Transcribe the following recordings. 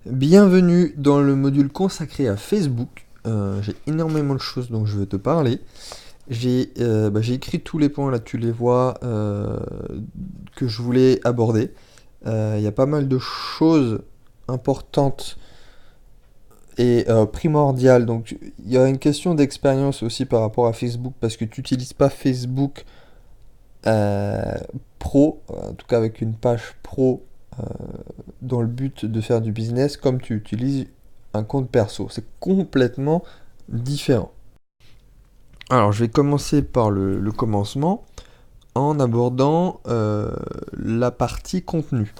Bienvenue dans le module consacré à Facebook. J'ai énormément de choses dont je vais te parler. J'ai écrit tous les points, là tu les vois, que je voulais aborder. Il y a pas mal de choses importantes et primordiales. Donc il y a une question d'expérience aussi par rapport à Facebook parce que tu n'utilises pas Facebook euh, pro, en tout cas avec une page pro euh, dans le but de faire du business comme tu utilises un compte perso. C'est complètement différent. Alors je vais commencer par le commencement en abordant la partie contenu.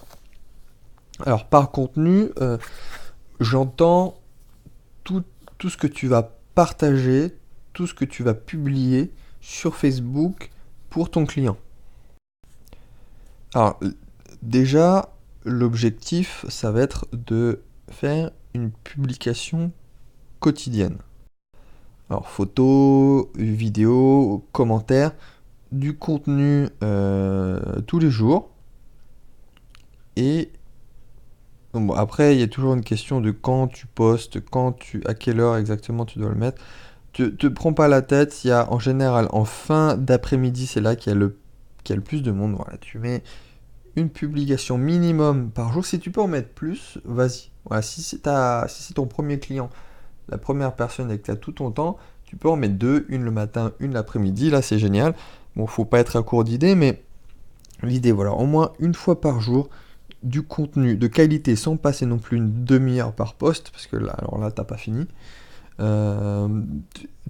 Alors par contenu, j'entends tout, tout ce que tu vas partager, tout ce que tu vas publier sur Facebook pour ton client. Alors déjà, l'objectif, ça va être de faire une publication quotidienne. Alors photos, vidéos, commentaires, du contenu tous les jours. Et bon, après, il y a toujours une question de quand tu postes, à quelle heure exactement tu dois le mettre. Te prends pas la tête, il y a en général en fin d'après-midi, c'est là qu'il y a le plus de monde. Voilà, tu mets une publication minimum par jour. Si tu peux en mettre plus, vas-y. Voilà, si c'est ton premier client, la première personne et que tu as tout ton temps, tu peux en mettre deux, une le matin, une l'après-midi. Là, c'est génial. Bon, faut pas être à court d'idées, mais l'idée, voilà, au moins une fois par jour, du contenu de qualité sans passer non plus une demi-heure par poste, parce que là, alors là, t'as pas fini. Euh,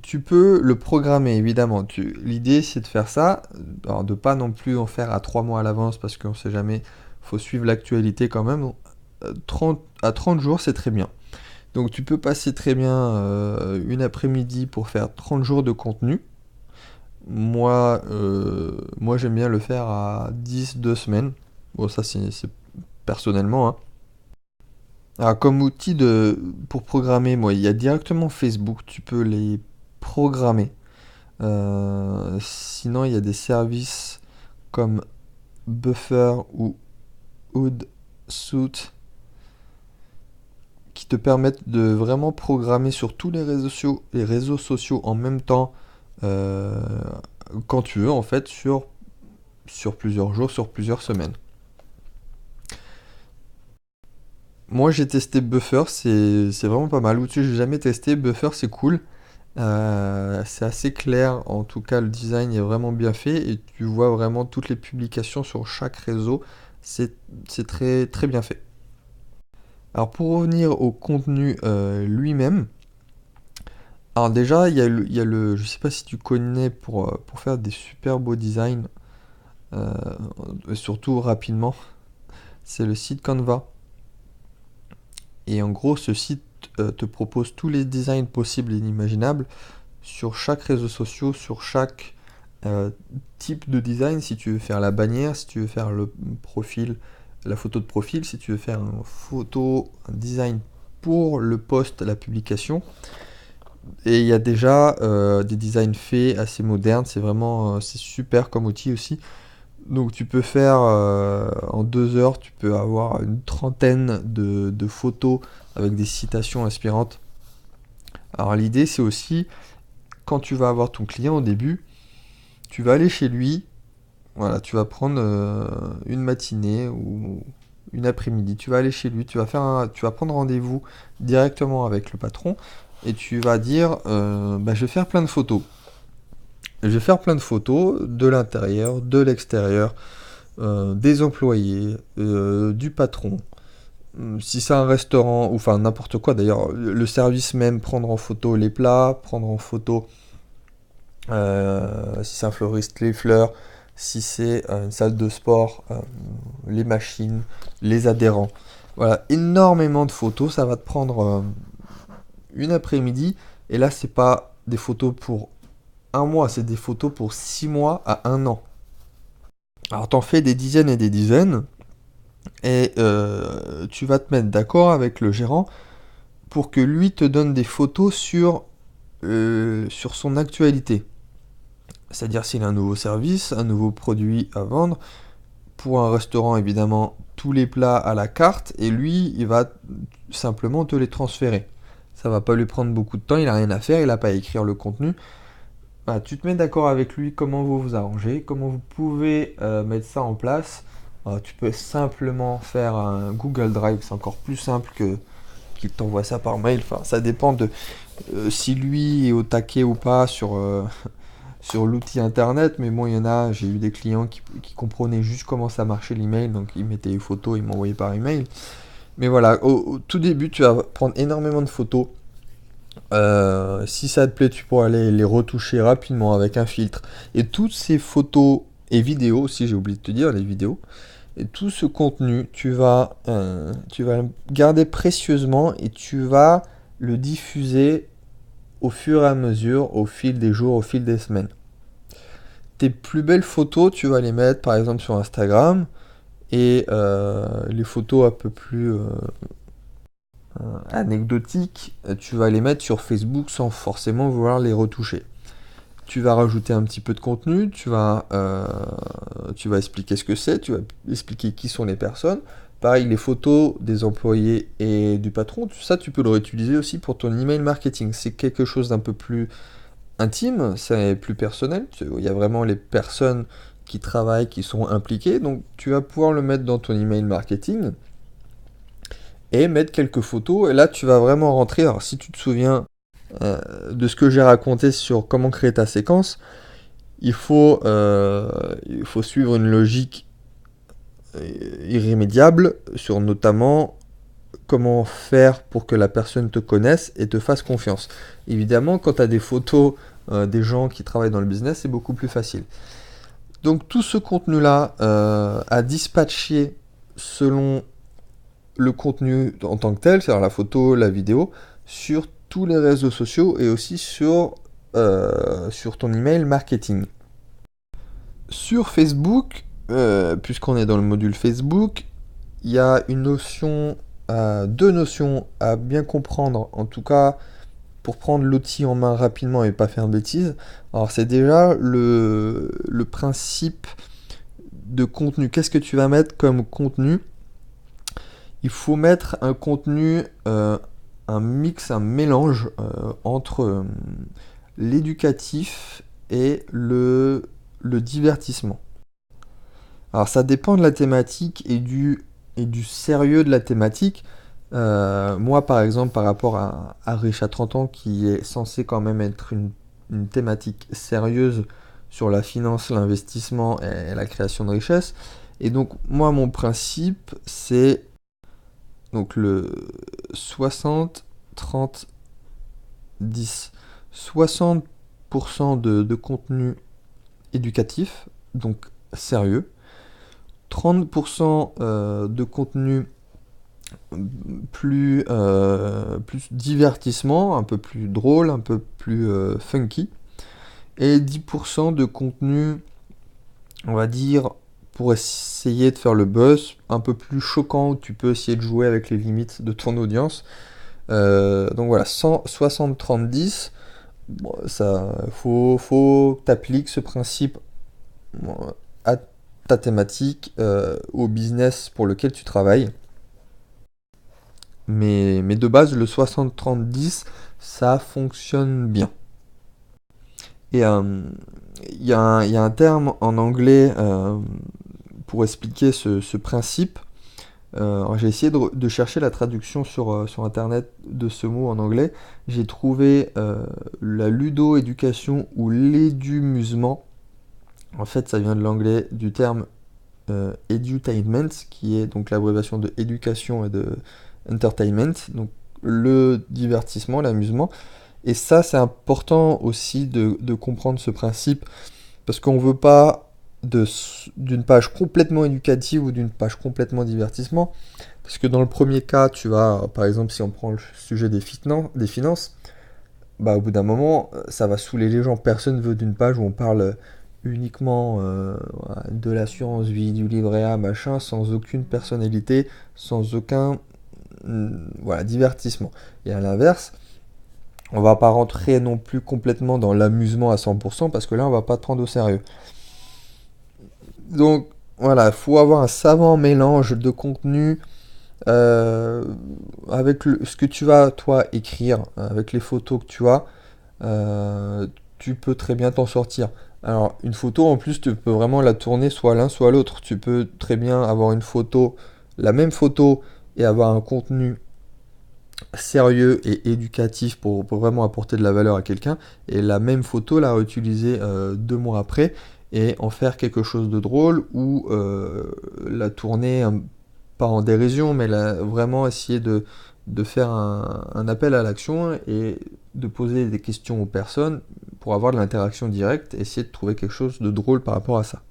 tu peux le programmer, évidemment. L'idée, c'est de faire ça, alors de pas non plus en faire à 3 mois à l'avance, parce qu'on sait jamais, faut suivre l'actualité quand même. 30 jours, c'est très bien. Donc tu peux passer très bien une après-midi pour faire 30 jours de contenu. Moi j'aime bien le faire à 2 semaines. Bon, ça c'est personnellement, hein. Alors, comme outil pour programmer, moi, il y a directement Facebook, tu peux les programmer. Sinon, il y a des services comme Buffer ou Hootsuite qui te permettent de vraiment programmer sur tous les réseaux sociaux en même temps, euh, quand tu veux, en fait, sur plusieurs jours, sur plusieurs semaines. Moi, j'ai testé Buffer, c'est vraiment pas mal. Outil, j'ai jamais testé. Buffer, c'est cool. C'est assez clair, en tout cas le design est vraiment bien fait et tu vois vraiment toutes les publications sur chaque réseau, c'est c'est très très bien fait. Alors pour revenir au contenu lui-même, alors déjà je sais pas si tu connais pour faire des super beaux designs, euh, surtout rapidement, c'est le site Canva. Et en gros ce site te propose tous les designs possibles et inimaginables sur chaque réseau social, sur chaque euh, type de design. Si tu veux faire la bannière, si tu veux faire le profil, la photo de profil, si tu veux faire un design pour le post, la publication. Et il y a déjà des designs faits assez modernes, c'est vraiment c'est super comme outil aussi. Donc tu peux faire en 2 heures, tu peux avoir une trentaine de photos avec des citations inspirantes. Alors l'idée c'est aussi, quand tu vas avoir ton client au début, tu vas aller chez lui, voilà, tu vas prendre une matinée ou une après-midi, tu vas aller chez lui, tu vas prendre rendez-vous directement avec le patron et tu vas dire bah, je vais faire plein de photos. Je vais faire plein de photos de l'intérieur, de l'extérieur, des employés, du patron. Si c'est un restaurant, ou enfin n'importe quoi d'ailleurs, le service même, prendre en photo les plats, prendre en photo si c'est un fleuriste, les fleurs, si c'est une salle de sport, les machines, les adhérents. Voilà, énormément de photos, ça va te prendre une après-midi. Et là, c'est pas des photos pour un mois, c'est des photos pour 6 mois à un an. Alors, t'en fais des dizaines et des dizaines, et tu vas te mettre d'accord avec le gérant pour que lui te donne des photos sur son actualité. C'est-à-dire s'il a un nouveau service, un nouveau produit à vendre. Pour un restaurant, évidemment, tous les plats à la carte. Et lui, simplement te les transférer. Ça va pas lui prendre beaucoup de temps, il a rien à faire, il a pas à écrire le contenu. Voilà, tu te mets d'accord avec lui, comment vous vous arrangez, comment vous pouvez mettre ça en place. Tu peux simplement faire un Google Drive, c'est encore plus simple que qu'il t'envoie ça par mail. Enfin, ça dépend de si lui est au taquet ou pas sur l'outil internet, mais bon, il y en a, j'ai eu des clients qui comprenaient juste comment ça marchait l'email, donc ils mettaient les photos, ils m'envoyaient par email. Mais voilà, au tout début, tu vas prendre énormément de photos. Si ça te plaît, tu pourras les retoucher rapidement avec un filtre. Et toutes ces photos et vidéos, aussi j'ai oublié de te dire, les vidéos, et tout ce contenu, tu vas le garder précieusement et tu vas le diffuser au fur et à mesure, au fil des jours, au fil des semaines. Tes plus belles photos, tu vas les mettre par exemple sur Instagram et les photos un peu plus anecdotiques, tu vas les mettre sur Facebook sans forcément vouloir les retoucher. Tu vas rajouter un petit peu de contenu, tu vas expliquer ce que c'est, tu vas expliquer qui sont les personnes. Pareil, les photos des employés et du patron, ça tu peux le réutiliser aussi pour ton email marketing. C'est quelque chose d'un peu plus intime, c'est plus personnel. Il y a vraiment les personnes qui travaillent, qui sont impliquées. Donc tu vas pouvoir le mettre dans ton email marketing et mettre quelques photos. Et là, tu vas vraiment rentrer. Alors si tu te souviens de ce que j'ai raconté sur comment créer ta séquence, il faut suivre une logique irrémédiable sur notamment comment faire pour que la personne te connaisse et te fasse confiance. Évidemment, quand tu as des photos des gens qui travaillent dans le business, c'est beaucoup plus facile. Donc tout ce contenu-là à dispatcher selon le contenu en tant que tel, c'est-à-dire la photo, la vidéo, sur tous les réseaux sociaux et aussi sur ton email marketing. Sur Facebook, puisqu'on est dans le module Facebook, il y a deux notions à bien comprendre, en tout cas pour prendre l'outil en main rapidement et pas faire de bêtises. Alors c'est déjà le principe de contenu. Qu'est-ce que tu vas mettre comme contenu? Il faut mettre un contenu, un mix, un mélange entre l'éducatif et le divertissement. Alors ça dépend de la thématique et du sérieux de la thématique. Moi par exemple par rapport à Riche à 30 ans qui est censé quand même être une thématique sérieuse sur la finance, l'investissement et la création de richesse. Et donc moi mon principe c'est donc le 60, 30, 10. 60% de contenu éducatif, donc sérieux. 30% de contenu plus divertissement, un peu plus drôle, un peu plus funky. Et 10% de contenu, on va dire, pour essayer de faire le buzz, un peu plus choquant, où tu peux essayer de jouer avec les limites de ton audience. Donc voilà, 60-30-10. Bon, ça, faut que tu appliques ce principe à ta thématique, au business pour lequel tu travailles. Mais de base, le 60-30-10, ça fonctionne bien. Et il y a un terme en anglais pour expliquer ce principe. Alors, j'ai essayé de chercher la traduction sur internet de ce mot en anglais. J'ai trouvé la ludo-éducation ou l'édumusement. En fait, ça vient de l'anglais du terme edutainment, qui est donc l'abréviation de éducation et de entertainment, donc le divertissement, l'amusement. Et ça, c'est important aussi de comprendre ce principe, parce qu'on ne veut pas d'une page complètement éducative ou d'une page complètement divertissement. Parce que dans le premier cas, tu vas, par exemple, si on prend le sujet des finances, bah, au bout d'un moment, ça va saouler les gens. Personne ne veut d'une page où on parle uniquement voilà, de l'assurance vie, du livret A, machin, sans aucune personnalité, sans aucun voilà, divertissement. Et à l'inverse, on va pas rentrer non plus complètement dans l'amusement à 100% parce que là, on va pas te prendre au sérieux. Donc voilà, il faut avoir un savant mélange de contenu, euh, avec ce que tu vas, toi, écrire, avec les photos que tu as, euh, tu peux très bien t'en sortir. Alors, une photo, en plus, tu peux vraiment la tourner soit l'un, soit l'autre. Tu peux très bien avoir une photo, la même photo, et avoir un contenu sérieux et éducatif pour vraiment apporter de la valeur à quelqu'un, et la même photo la réutiliser 2 mois après et en faire quelque chose de drôle ou la tourner pas en dérision, mais vraiment essayer de faire un appel à l'action et de poser des questions aux personnes pour avoir de l'interaction directe, essayer de trouver quelque chose de drôle par rapport à ça.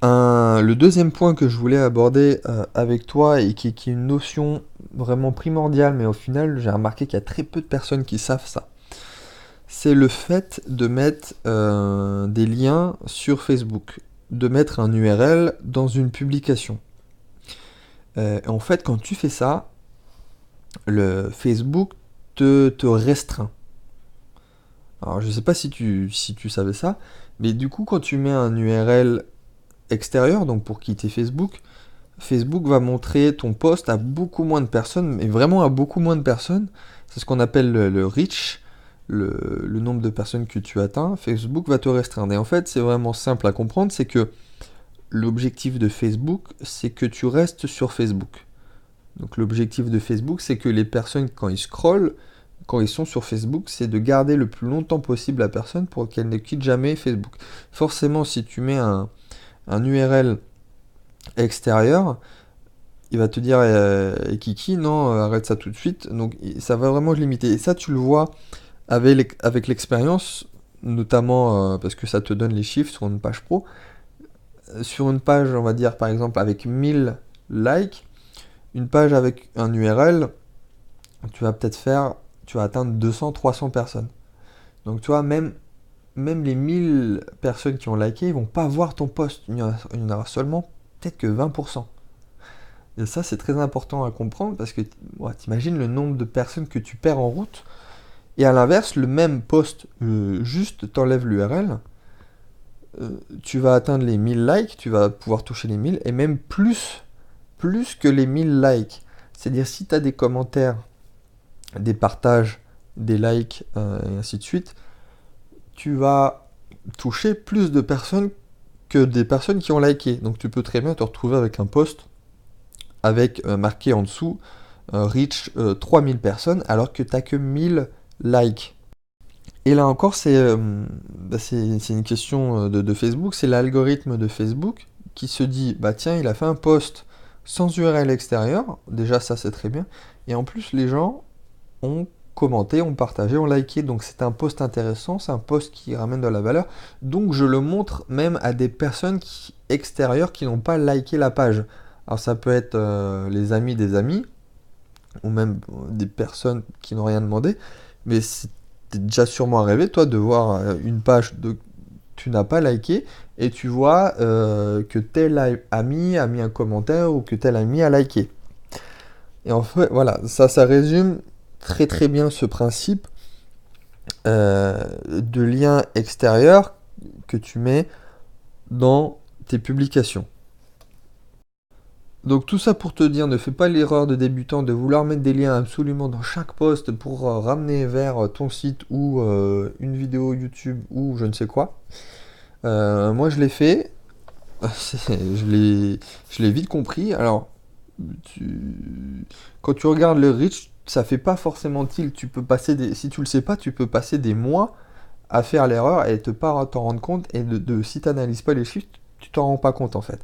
Le deuxième point que je voulais aborder avec toi et qui est une notion vraiment primordiale, mais au final j'ai remarqué qu'il y a très peu de personnes qui savent ça, c'est le fait de mettre des liens sur Facebook, de mettre un URL dans une publication. En fait, quand tu fais ça, le Facebook te restreint. Alors je ne sais pas si tu savais ça, mais du coup quand tu mets un URL extérieur, donc pour quitter Facebook, Facebook va montrer ton post à beaucoup moins de personnes, mais vraiment à beaucoup moins de personnes. C'est ce qu'on appelle le reach, le nombre de personnes que tu atteins. Facebook va te restreindre. Et en fait, c'est vraiment simple à comprendre, c'est que l'objectif de Facebook, c'est que tu restes sur Facebook. Donc l'objectif de Facebook, c'est que les personnes, quand ils scrollent, quand ils sont sur Facebook, c'est de garder le plus longtemps possible la personne pour qu'elle ne quitte jamais Facebook. Forcément, si tu mets un URL extérieur, il va te dire Kiki, non, arrête ça tout de suite. Donc ça va vraiment se limiter. Et ça, tu le vois avec l'expérience, notamment parce que ça te donne les chiffres sur une page pro. Sur une page, on va dire par exemple avec 1000 likes, une page avec un URL, tu vas atteindre 200-300 personnes. Donc tu vois, même les 1000 personnes qui ont liké, ils vont pas voir ton post. Il y en aura seulement peut-être que 20%. Et ça, c'est très important à comprendre parce que ouais, t'imagines le nombre de personnes que tu perds en route. Et à l'inverse, le même post, juste t'enlèves l'URL, tu vas atteindre les 1000 likes, tu vas pouvoir toucher les 1000 et même plus que les 1000 likes. C'est-à-dire si tu as des commentaires, des partages, des likes et ainsi de suite, tu vas toucher plus de personnes que des personnes qui ont liké. Donc tu peux très bien te retrouver avec un post avec marqué en dessous reach 3000 personnes alors que tu n'as que 1000 likes. Et là encore, c'est une question de Facebook, c'est l'algorithme de Facebook qui se dit, bah tiens, il a fait un post sans URL extérieur, déjà ça c'est très bien, et en plus les gens ont commenté, ont partagé, ont liké, donc c'est un post intéressant, c'est un post qui ramène de la valeur, donc je le montre même à des personnes extérieures qui n'ont pas liké la page. Alors ça peut être les amis des amis, ou même des personnes qui n'ont rien demandé, mais c'est déjà sûrement arrivé, toi, de voir une page que tu n'as pas liké, et tu vois que tel ami a mis un commentaire, ou que tel ami a liké. Et en fait, voilà, ça résume très très bien ce principe de lien extérieur que tu mets dans tes publications. Donc tout ça pour te dire, ne fais pas l'erreur de débutant de vouloir mettre des liens absolument dans chaque post pour ramener vers ton site ou une vidéo YouTube ou je ne sais quoi. Moi je l'ai fait, je l'ai vite compris. Alors quand tu regardes le reach, ça fait pas forcément tilt. Si tu le sais pas, tu peux passer des mois à faire l'erreur et te pas t'en rendre compte. Et si tu n'analyses pas les chiffres, tu t'en rends pas compte en fait.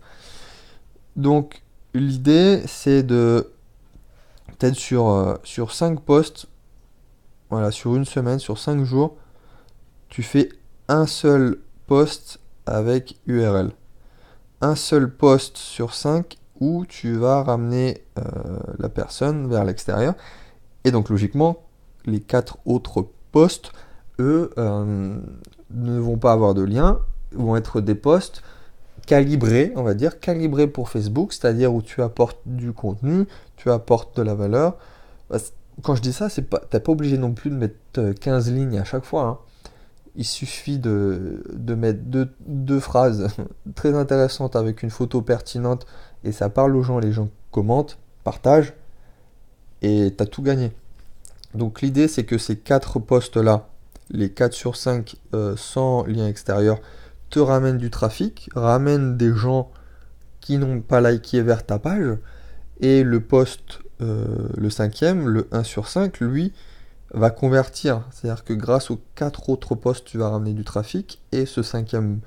Donc l'idée c'est de peut-être sur 5 posts, voilà, sur une semaine, sur 5 jours, tu fais un seul post avec URL. Un seul post sur 5 où tu vas ramener la personne vers l'extérieur. Et donc logiquement, les 4 autres posts, eux, ne vont pas avoir de lien, vont être des posts calibrés, on va dire, calibrés pour Facebook, c'est-à-dire où tu apportes du contenu, tu apportes de la valeur. Quand je dis ça, t'es pas obligé non plus de mettre 15 lignes à chaque fois, hein. Il suffit de mettre deux phrases très intéressantes avec une photo pertinente et ça parle aux gens, les gens commentent, partagent. et tu as tout gagné. Donc l'idée, c'est que ces 4 posts-là, les 4 sur 5 sans lien extérieur, te ramènent du trafic, ramènent des gens qui n'ont pas liké vers ta page, et le post, le cinquième, le 1 sur 5, lui, va convertir. C'est-à-dire que grâce aux 4 autres posts, tu vas ramener du trafic, et ce cinquième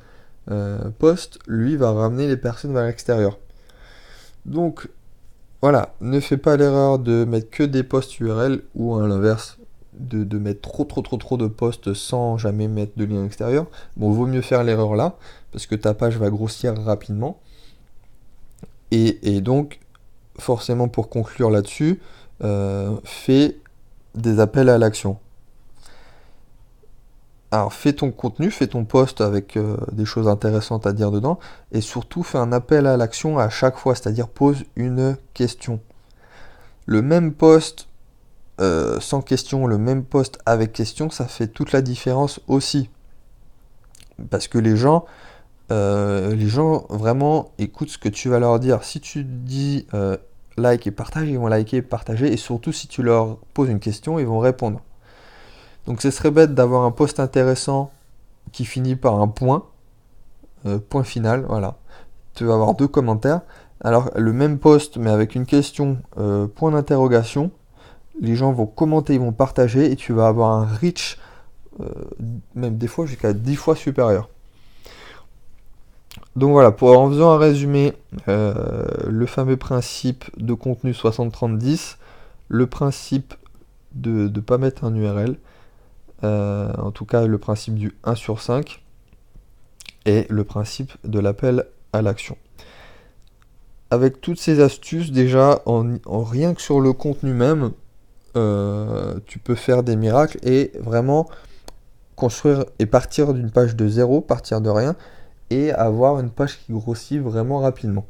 post, lui, va ramener les personnes vers l'extérieur. Donc, voilà, ne fais pas l'erreur de mettre que des posts URL, ou à l'inverse, de mettre trop de posts sans jamais mettre de lien extérieur. Bon, vaut mieux faire l'erreur là, parce que ta page va grossir rapidement. Et donc, forcément, pour conclure là-dessus, fais des appels à l'action. Alors, fais ton contenu, fais ton post avec des choses intéressantes à dire dedans, et surtout, fais un appel à l'action à chaque fois, c'est-à-dire pose une question. Le même post sans question, le même post avec question, ça fait toute la différence aussi. Parce que les gens vraiment écoutent ce que tu vas leur dire. Si tu dis like et partage, ils vont liker et partager. Et surtout, si tu leur poses une question, ils vont répondre. Donc ce serait bête d'avoir un post intéressant qui finit par un point, point final, voilà. Tu vas avoir 2 commentaires. Alors le même post, mais avec une question, point d'interrogation. Les gens vont commenter, ils vont partager, et tu vas avoir un reach, même des fois jusqu'à 10 fois supérieur. Donc voilà, en faisant un résumé, le fameux principe de contenu 60-30-10, le principe de ne pas mettre un URL, en tout cas le principe du 1 sur 5, et le principe de l'appel à l'action. Avec toutes ces astuces, déjà, en rien que sur le contenu même, tu peux faire des miracles et vraiment construire et partir d'une page de zéro, partir de rien, et avoir une page qui grossit vraiment rapidement.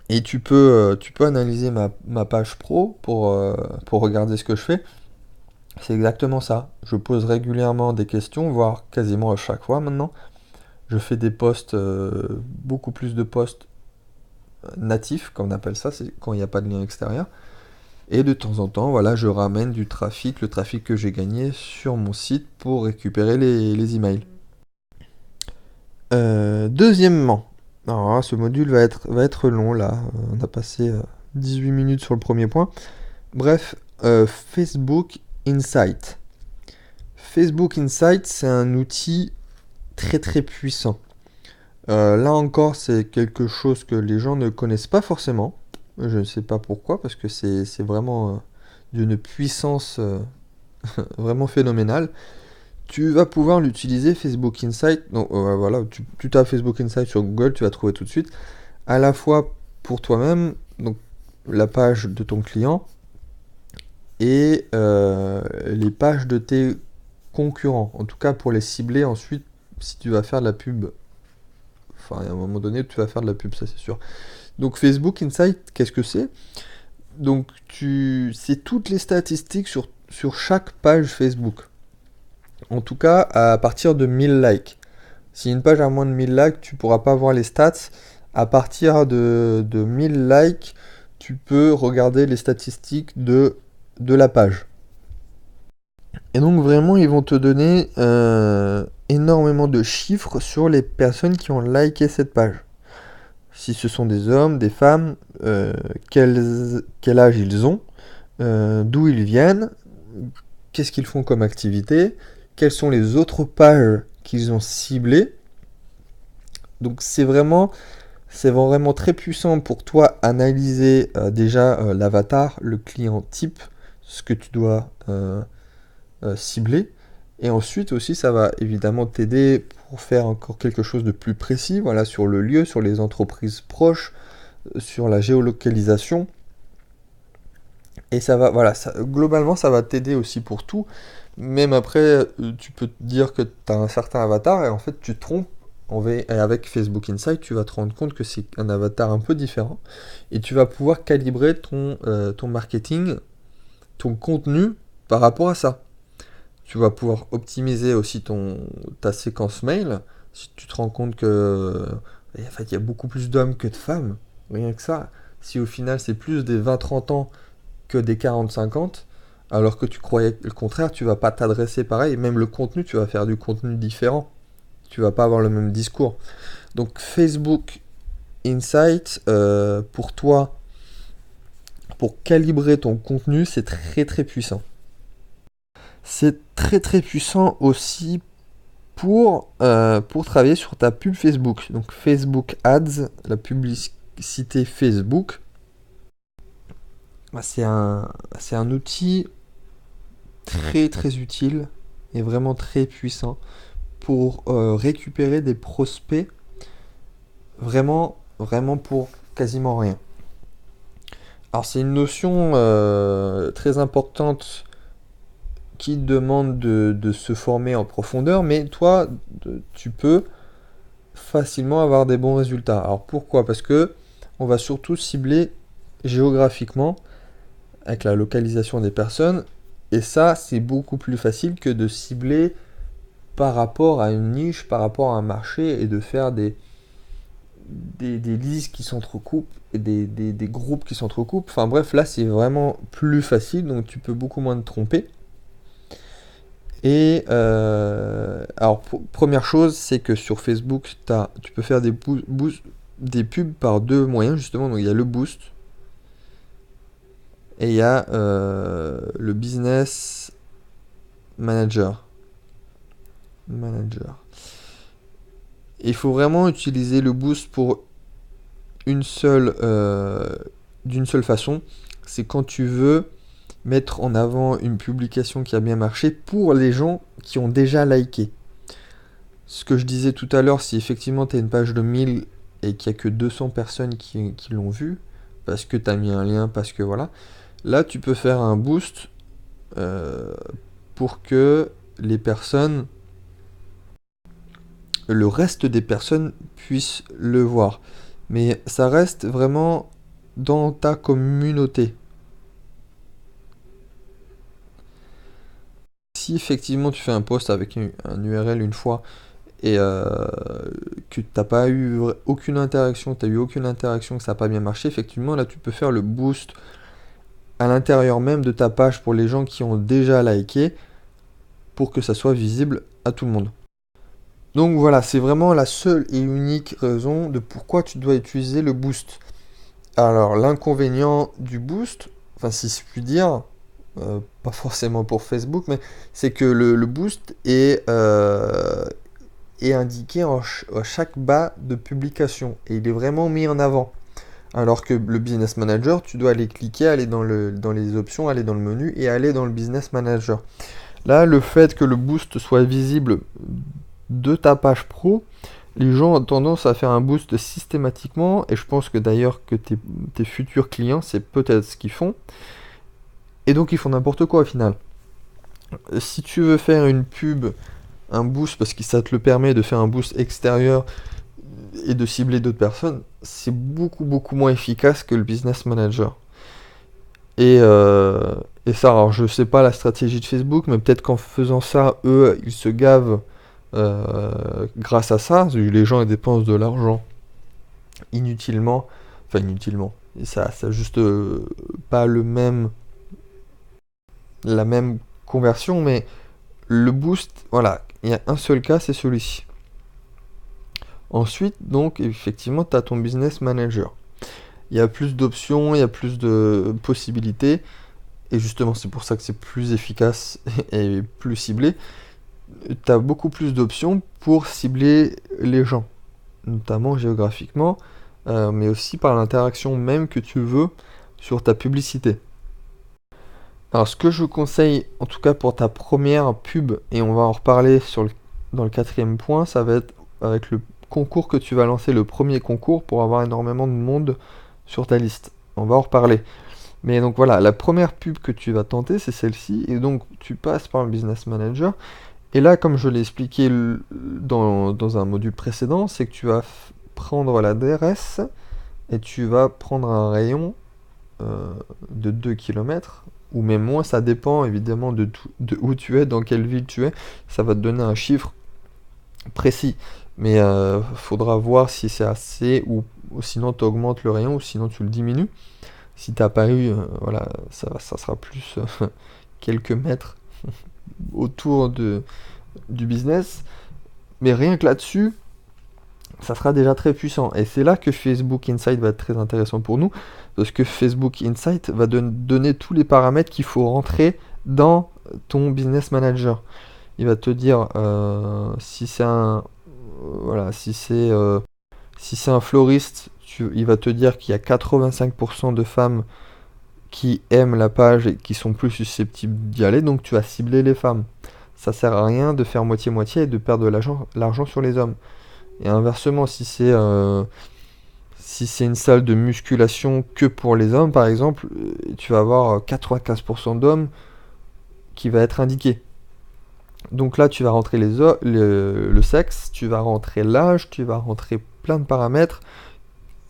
Et tu peux analyser ma page pro pour regarder ce que je fais. C'est exactement ça. Je pose régulièrement des questions, voire quasiment à chaque fois maintenant. Je fais des posts, beaucoup plus de posts natifs, comme on appelle ça, c'est quand il n'y a pas de lien extérieur. Et de temps en temps, voilà, je ramène du trafic, le trafic que j'ai gagné sur mon site pour récupérer les emails. Deuxièmement, alors là, ce module va être long là. On a passé 18 minutes sur le premier point. Bref, Facebook Insight. Facebook Insight, c'est un outil très puissant. Là encore, c'est quelque chose que les gens ne connaissent pas forcément. Je ne sais pas pourquoi, parce que c'est vraiment d'une puissance vraiment phénoménale. Tu vas pouvoir l'utiliser, Facebook Insight. Donc voilà, tu tapes Facebook Insight sur Google, tu vas trouver tout de suite. À la fois pour toi-même, donc la page de ton client, et les pages de tes concurrents. En tout cas, pour les cibler ensuite, si tu vas faire de la pub. Enfin, à un moment donné, tu vas faire de la pub, ça c'est sûr. Donc Facebook Insight, qu'est-ce que c'est? Donc c'est toutes les statistiques sur chaque page Facebook. En tout cas, à partir de 1000 likes. Si une page a moins de 1000 likes, tu pourras pas voir les stats. À partir de 1000 likes, tu peux regarder les statistiques de la page. Et donc vraiment, ils vont te donner énormément de chiffres sur les personnes qui ont liké cette page. Si ce sont des hommes, des femmes, quel âge ils ont, d'où ils viennent, qu'est-ce qu'ils font comme activité, quelles sont les autres pages qu'ils ont ciblées. Donc c'est vraiment très puissant pour toi analyser déjà l'avatar, le client type, ce que tu dois cibler. Et ensuite aussi, ça va évidemment t'aider pour faire encore quelque chose de plus précis, voilà, sur le lieu, sur les entreprises proches, sur la géolocalisation. Et ça va, voilà, globalement, ça va t'aider aussi pour tout. Même après, tu peux te dire que tu as un certain avatar et en fait, tu te trompes. Et avec Facebook Insight, tu vas te rendre compte que c'est un avatar un peu différent. Et tu vas pouvoir calibrer ton marketing, ton contenu par rapport à ça. Tu vas pouvoir optimiser aussi ta séquence mail. Si tu te rends compte que en fait, il y a beaucoup plus d'hommes que de femmes, rien que ça. Si au final c'est plus des 20-30 ans que des 40-50, alors que tu croyais le contraire, tu vas pas t'adresser pareil. Même le contenu, tu vas faire du contenu différent. Tu vas pas avoir le même discours. Donc Facebook Insight, pour toi, pour calibrer ton contenu, c'est très très puissant. C'est très très puissant aussi pour travailler sur ta pub Facebook. Donc Facebook Ads, la publicité Facebook, c'est un outil très très utile et vraiment très puissant pour récupérer des prospects vraiment pour quasiment rien. Alors c'est une notion très importante qui demande de se former en profondeur, mais toi, tu peux facilement avoir des bons résultats. Alors pourquoi? Parce que on va surtout cibler géographiquement avec la localisation des personnes, et ça, c'est beaucoup plus facile que de cibler par rapport à une niche, par rapport à un marché, et de faire des listes qui s'entrecoupent et des groupes qui s'entrecoupent. Enfin bref, là, c'est vraiment plus facile, donc tu peux beaucoup moins te tromper. Et alors, première chose, c'est que sur Facebook, tu peux faire des pubs par deux moyens, justement. Donc, il y a le boost et il y a le business manager. Il faut vraiment utiliser le boost pour d'une seule façon. C'est quand tu veux mettre en avant une publication qui a bien marché pour les gens qui ont déjà liké. Ce que je disais tout à l'heure, si effectivement tu as une page de 1000 et qu'il n'y a que 200 personnes qui l'ont vu, parce que tu as mis un lien, parce que voilà, là tu peux faire un boost pour que le reste des personnes puissent le voir. Mais ça reste vraiment dans ta communauté. Si effectivement tu fais un post avec un URL une fois et que t'as pas eu aucune interaction, que ça n'a pas bien marché, effectivement là tu peux faire le boost à l'intérieur même de ta page pour les gens qui ont déjà liké pour que ça soit visible à tout le monde. Donc voilà, c'est vraiment la seule et unique raison de pourquoi tu dois utiliser le boost. Alors l'inconvénient du boost, enfin si je puis dire, pas forcément pour Facebook, mais c'est que le boost est indiqué à chaque bas de publication et il est vraiment mis en avant. Alors que le Business Manager, tu dois aller cliquer, aller dans les options, aller dans le menu et aller dans le Business Manager. Là, le fait que le boost soit visible de ta page pro, les gens ont tendance à faire un boost systématiquement, et je pense que d'ailleurs que tes futurs clients, c'est peut-être ce qu'ils font, et donc ils font n'importe quoi au final. Si tu veux faire une pub, un boost, parce que ça te le permet de faire un boost extérieur et de cibler d'autres personnes, c'est beaucoup beaucoup moins efficace que le Business Manager. Et ça, alors je sais pas la stratégie de Facebook, mais peut-être qu'en faisant ça, eux, ils se gavent grâce à ça. Les gens ils dépensent de l'argent inutilement, enfin inutilement. Et ça juste pas la même conversion, mais le boost, voilà, il y a un seul cas, c'est celui-ci. Ensuite, donc, effectivement, tu as ton business manager. Il y a plus d'options, il y a plus de possibilités, et justement, c'est pour ça que c'est plus efficace et plus ciblé. Tu as beaucoup plus d'options pour cibler les gens, notamment géographiquement, mais aussi par l'interaction même que tu veux sur ta publicité. Alors, ce que je vous conseille, en tout cas pour ta première pub, et on va en reparler dans le quatrième point, ça va être avec le concours que tu vas lancer, le premier concours, pour avoir énormément de monde sur ta liste. On va en reparler. Mais donc voilà, la première pub que tu vas tenter, c'est celle-ci, et donc tu passes par le Business Manager. Et là, comme je l'ai expliqué dans un module précédent, c'est que tu vas prendre l'adresse et tu vas prendre un rayon de 2 km, ou même moins, ça dépend évidemment de où tu es, dans quelle ville tu es, ça va te donner un chiffre précis. Mais faudra voir si c'est assez, ou sinon tu augmentes le rayon, ou sinon tu le diminues. Si t'as pas eu, voilà, ça sera plus quelques mètres autour du business. Mais rien que là-dessus, ça sera déjà très puissant. Et c'est là que Facebook Insight va être très intéressant pour nous, parce que Facebook Insight va donner tous les paramètres qu'il faut rentrer dans ton business manager. Il va te dire si c'est voilà, si c'est un floriste, il va te dire qu'il y a 85% de femmes qui aiment la page et qui sont plus susceptibles d'y aller, donc tu vas cibler les femmes. Ça sert à rien de faire moitié-moitié et de perdre de l'argent sur les hommes. Et inversement, si c'est une salle de musculation que pour les hommes, par exemple, tu vas avoir 95% d'hommes qui va être indiqué. Donc là, tu vas rentrer le sexe, tu vas rentrer l'âge, tu vas rentrer plein de paramètres.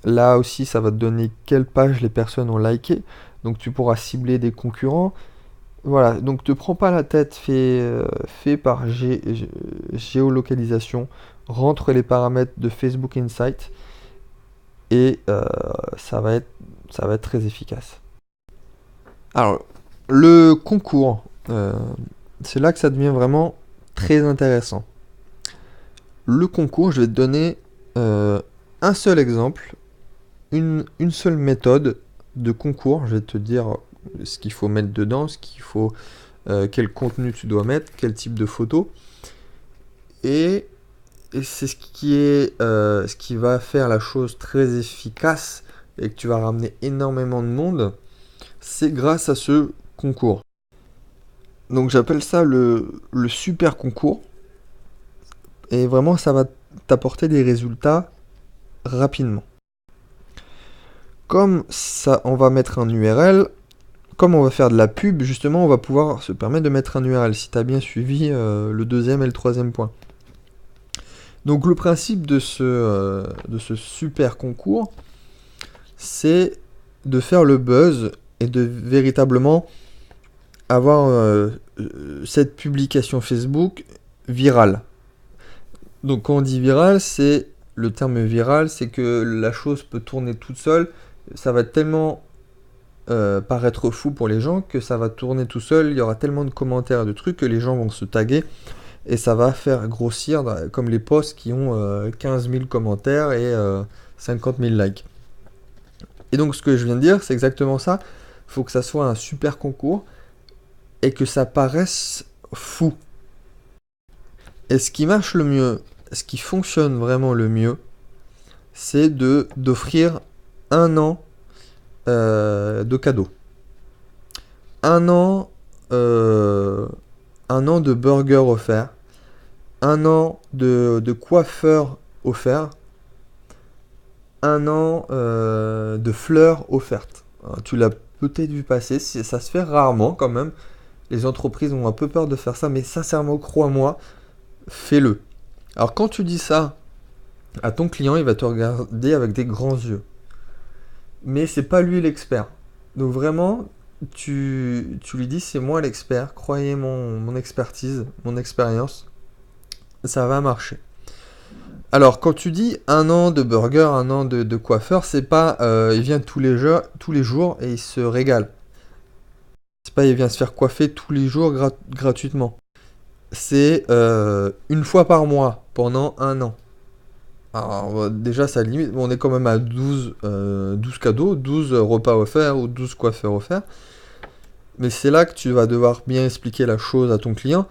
Là aussi, ça va te donner quelle page les personnes ont liké. Donc tu pourras cibler des concurrents. Voilà, donc te prends pas la tête, fais par géolocalisation, rentre les paramètres de Facebook Insight et ça va être très efficace. Alors, le concours, c'est là que ça devient vraiment très intéressant. Le concours, je vais te donner un seul exemple, une seule méthode de concours. Je vais te dire ce qu'il faut mettre dedans, quel contenu tu dois mettre, quel type de photo. Et c'est ce qui va faire la chose très efficace et que tu vas ramener énormément de monde, c'est grâce à ce concours. Donc j'appelle ça le super concours. Et vraiment, ça va t'apporter des résultats rapidement. Comme ça, on va mettre un URL. Comme on va faire de la pub, justement, on va pouvoir se permettre de mettre un URL, si tu as bien suivi le deuxième et le troisième point. Donc le principe de ce super concours, c'est de faire le buzz et de véritablement avoir cette publication Facebook virale. Donc quand on dit viral, c'est le terme viral, c'est que la chose peut tourner toute seule. Ça va tellement paraître fou pour les gens que ça va tourner tout seul. Il y aura tellement de commentaires, de trucs que les gens vont se taguer et ça va faire grossir comme les posts qui ont 15 000 commentaires et 50 000 likes. Et donc ce que je viens de dire, c'est exactement ça. Il faut que ça soit un super concours et que ça paraisse fou. Et ce qui marche le mieux, ce qui fonctionne vraiment le mieux, c'est d'offrir un an de cadeaux. Un an, un an de burgers offerts, un an de coiffeurs offerts, un an de fleurs offertes. Alors, tu l'as peut-être vu passer, ça se fait rarement quand même. Les entreprises ont un peu peur de faire ça, mais sincèrement, crois-moi, fais-le. Alors quand tu dis ça à ton client, il va te regarder avec des grands yeux. Mais c'est pas lui l'expert. Donc vraiment, tu lui dis c'est moi l'expert, croyez mon expertise, mon expérience, ça va marcher. Alors quand tu dis un an de burger, un an de coiffeur, c'est pas il vient tous les jours et il se régale. C'est pas il vient se faire coiffer tous les jours gratuitement. C'est une fois par mois pendant un an. Alors déjà ça limite, on est quand même à 12 cadeaux, 12 repas offerts ou 12 coiffeurs offerts. Mais c'est là que tu vas devoir bien expliquer la chose à ton client.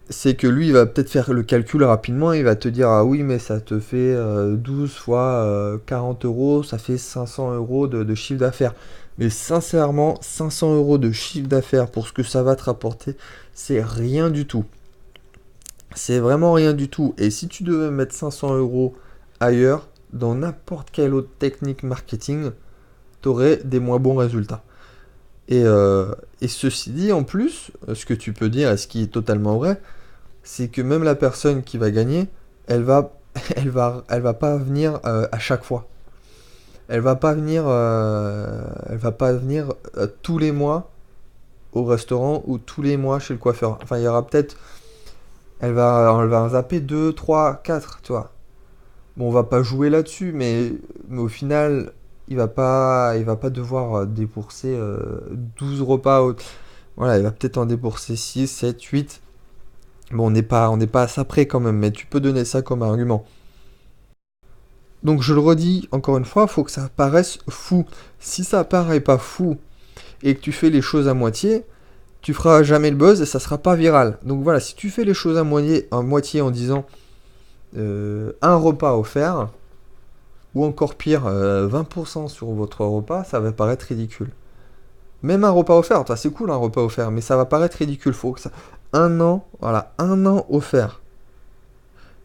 C'est que lui, il va peut-être faire le calcul rapidement, il va te dire ah oui mais ça te fait 12 fois 40 euros, ça fait 500 euros de chiffre d'affaires. Mais sincèrement, 500 euros de chiffre d'affaires pour ce que ça va te rapporter, c'est rien du tout. C'est vraiment rien du tout. Et si tu devais mettre 500 euros ailleurs, dans n'importe quelle autre technique marketing, tu aurais des moins bons résultats. Et ceci dit, en plus, ce que tu peux dire, et ce qui est totalement vrai, c'est que même la personne qui va gagner, elle va pas venir à chaque fois. Elle va pas venir tous les mois au restaurant ou tous les mois chez le coiffeur. Enfin, il y aura peut-être elle va en zapper 2, 3, 4, tu vois. Bon, on va pas jouer là-dessus, mais au final, il va pas devoir débourser 12 repas. Voilà, il va peut-être en débourser 6, 7, 8. Bon, on n'est pas à ça près quand même, mais tu peux donner ça comme argument. Donc je le redis encore une fois, il faut que ça paraisse fou. Si ça paraît pas fou et que tu fais les choses à moitié, tu feras jamais le buzz et ça sera pas viral. Donc voilà, si tu fais les choses à moitié en disant un repas offert, ou encore pire, 20% sur votre repas, ça va paraître ridicule. Même un repas offert, c'est cool un repas offert, mais ça va paraître ridicule. Faut que ça... Un an, voilà, un an offert.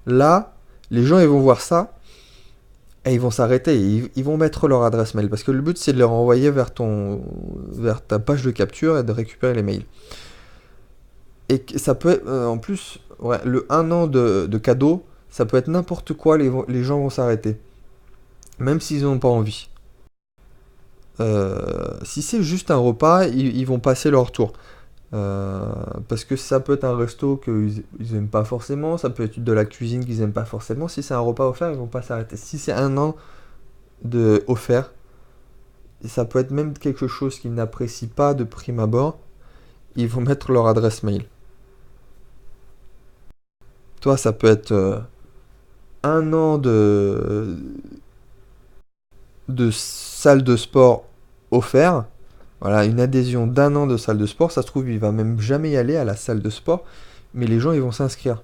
Là, les gens ils vont voir ça et ils vont s'arrêter. Ils vont mettre leur adresse mail parce que le but c'est de les renvoyer vers ta page de capture et de récupérer les mails. Et ça peut être, en plus, ouais, le un an de cadeau, ça peut être n'importe quoi, les gens vont s'arrêter. Même s'ils n'ont pas envie. Si c'est juste un repas, ils vont passer leur tour. Parce que ça peut être un resto qu'ils aiment pas forcément, ça peut être de la cuisine qu'ils aiment pas forcément. Si c'est un repas offert, ils vont pas s'arrêter. Si c'est un an de offert, et ça peut être même quelque chose qu'ils n'apprécient pas de prime abord, ils vont mettre leur adresse mail. Toi, ça peut être un an de salle de sport offert. Voilà, une adhésion d'un an de salle de sport. Ça se trouve, il va même jamais y aller à la salle de sport, mais les gens, ils vont s'inscrire.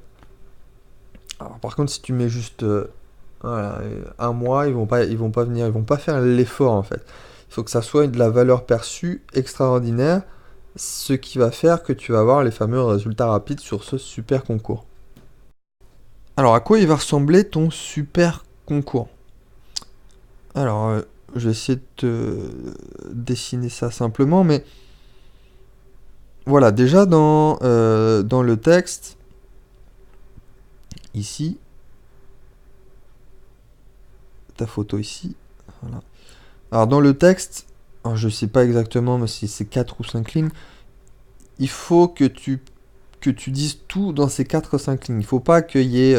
Alors, par contre, si tu mets juste voilà, un mois, ils vont pas venir, ils vont pas faire l'effort en fait. Il faut que ça soit de la valeur perçue extraordinaire, ce qui va faire que tu vas avoir les fameux résultats rapides sur ce super concours. Alors, à quoi il va ressembler ton super concours? Alors, je vais essayer de te dessiner ça simplement, mais voilà, déjà dans le texte, ici, ta photo ici, voilà. Alors dans le texte, alors je sais pas exactement mais si c'est 4 ou 5 lignes, il faut que tu dises tout dans ces 4 ou 5 lignes. Il faut pas qu'il y ait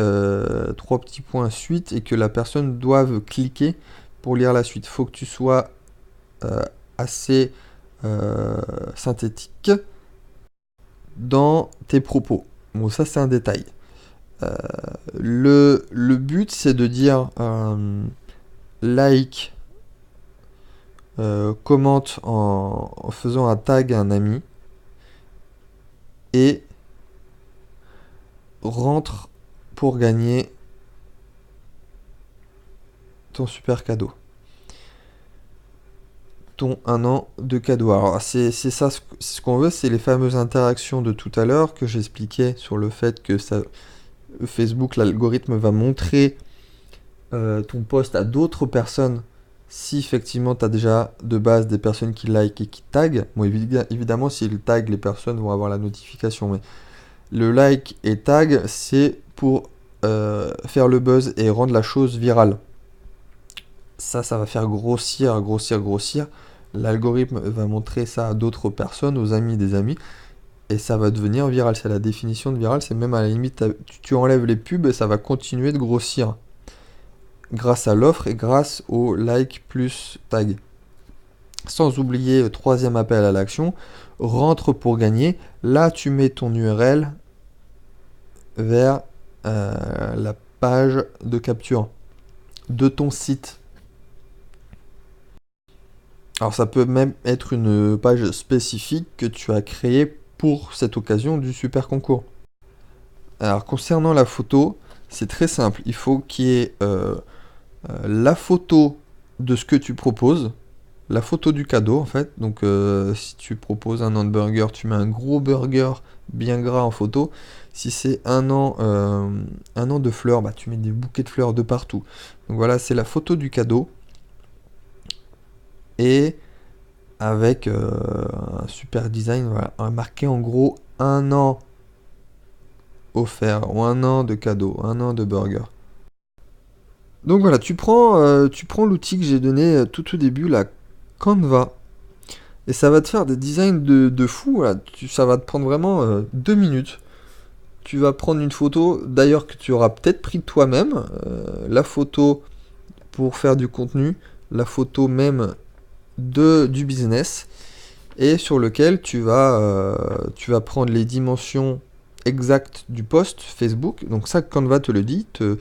3 petits points suite et que la personne doive cliquer pour lire la suite. Il faut que tu sois euh, assez synthétique dans tes propos. Bon, ça c'est un détail. Euh, le but c'est de dire like, commente en faisant un tag à un ami et rentre pour gagner ton super cadeau. Ton un an de cadeau. Alors c'est ça ce qu'on veut, c'est les fameuses interactions de tout à l'heure que j'expliquais sur le fait que Facebook, l'algorithme va montrer ton post à d'autres personnes si effectivement tu as déjà de base des personnes qui like et qui tag. Bon, évidemment, s'ils tag, les personnes vont avoir la notification, mais le like et tag, c'est pour faire le buzz et rendre la chose virale. Ça va faire grossir. L'algorithme va montrer ça à d'autres personnes, aux amis des amis, et ça va devenir viral. C'est la définition de viral, c'est même à la limite, tu enlèves les pubs et ça va continuer de grossir. Grâce à l'offre et grâce au like plus tag. Sans oublier, troisième appel à l'action, rentre pour gagner. Là, tu mets ton URL vers la page de capture de ton site. Alors ça peut même être une page spécifique que tu as créée pour cette occasion du super concours. Alors concernant la photo, c'est très simple. Il faut qu'il y ait la photo de ce que tu proposes, la photo du cadeau en fait. Donc si tu proposes un hamburger, tu mets un gros burger bien gras en photo. Si c'est un an de fleurs, bah, tu mets des bouquets de fleurs de partout. Donc voilà, c'est la photo du cadeau. Et avec un super design, voilà, marqué en gros un an offert ou un an de cadeau, un an de burger. Donc voilà, tu prends l'outil que j'ai donné tout au début, la Canva, et ça va te faire des designs de fou. Voilà. Ça va te prendre vraiment 2 minutes. Tu vas prendre une photo, d'ailleurs que tu auras peut-être pris toi-même, la photo pour faire du contenu. la photo même du business, et sur lequel tu vas prendre les dimensions exactes du post Facebook. Donc ça, Canva te le dit, il